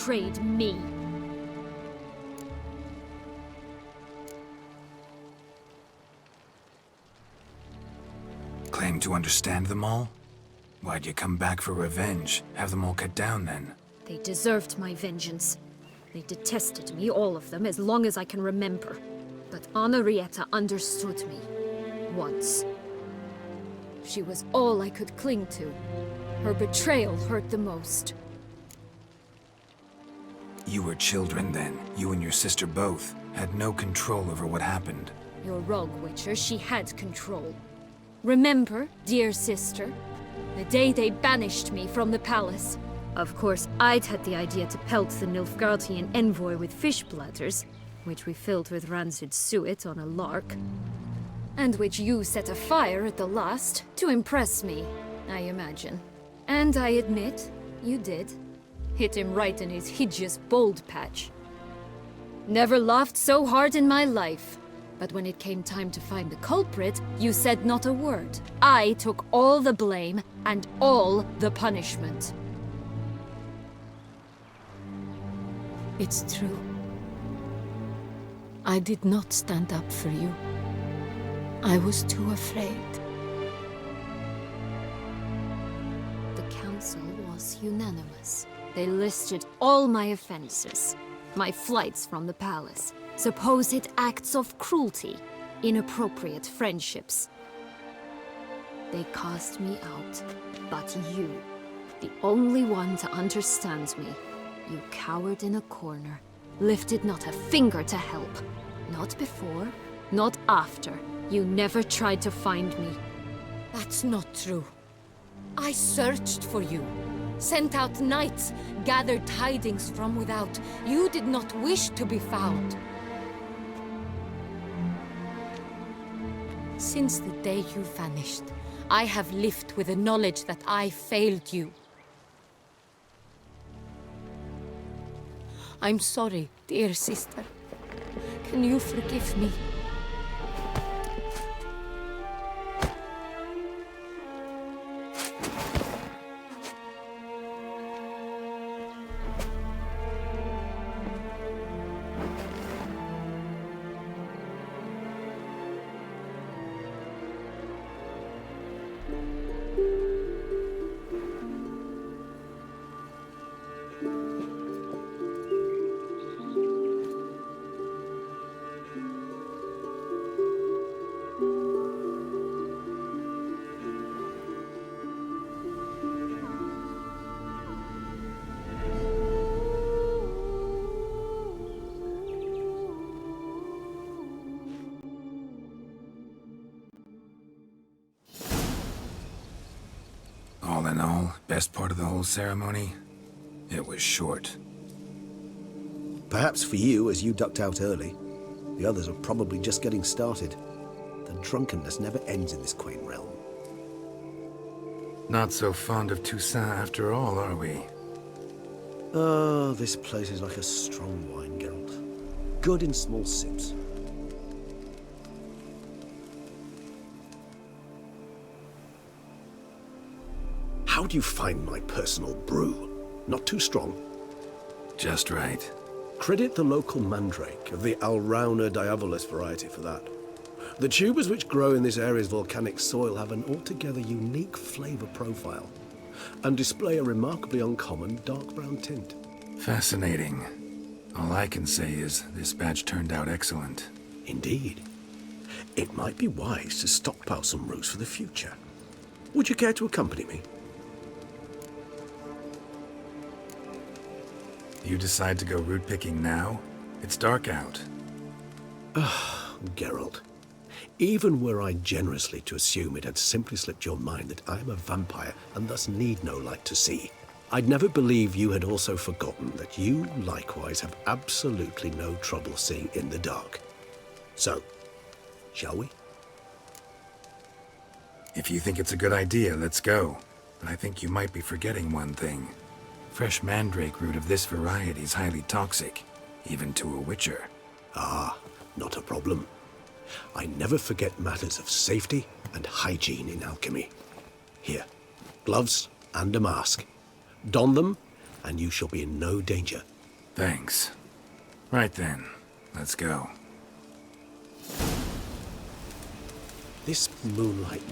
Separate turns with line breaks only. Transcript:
betrayed me.
Claim to understand them all? Why'd you come back for revenge? Have them all cut down then?
They deserved my vengeance. They detested me, all of them, as long as I can remember. But Anarietta understood me. Once. She was all I could cling to. Her betrayal hurt the most.
You were children then. You and your sister both had no control over what happened.
You're wrong, Witcher. She had control. Remember, dear sister, the day they banished me from the palace. Of course, I'd had the idea to pelt the Nilfgaardian envoy with fish bladders, which we filled with rancid suet on a lark. And which you set afire at the last, to impress me, I imagine. And I admit, you did. Hit him right in his hideous bald patch. Never laughed so hard in my life. But when it came time to find the culprit, you said not a word. I took all the blame and all the punishment.
It's true. I did not stand up for you. I was too afraid.
The council was unanimous. They listed all my offenses. My flights from the palace, supposed acts of cruelty, inappropriate friendships. They cast me out, but you, the only one to understand me, you cowered in a corner, lifted not a finger to help. Not before, not after. You never tried to find me.
That's not true. I searched for you. Sent out knights, gathered tidings from without. You did not wish to be found. Since the day you vanished, I have lived with the knowledge that I failed you. I'm sorry, dear sister. Can you forgive me?
All in all, best part of the whole ceremony? It was short.
Perhaps for you, as you ducked out early. The others are probably just getting started. The drunkenness never ends in this quaint realm.
Not so fond of Toussaint after all, are we?
Oh, this place is like a strong wine, Geralt. Good in small sips. How do you find my personal brew? Not too strong?
Just right.
Credit the local mandrake of the Alrauna diavolis variety for that. The tubers which grow in this area's volcanic soil have an altogether unique flavor profile and display a remarkably uncommon dark brown tint.
Fascinating. All I can say is this batch turned out excellent.
Indeed. It might be wise to stockpile some roots for the future. Would you care to accompany me?
You decide to go root picking now? It's dark out.
Geralt, even were I generously to assume it had simply slipped your mind that I am a vampire and thus need no light to see, I'd never believe you had also forgotten that you likewise have absolutely no trouble seeing in the dark. So, shall we?
If you think it's a good idea, let's go. But I think you might be forgetting one thing. Fresh mandrake root of this variety is highly toxic, even to a witcher.
Ah, not a problem. I never forget matters of safety and hygiene in alchemy. Here, gloves and a mask. Don them, and you shall be in no danger.
Thanks. Right then, let's go.
This moonlight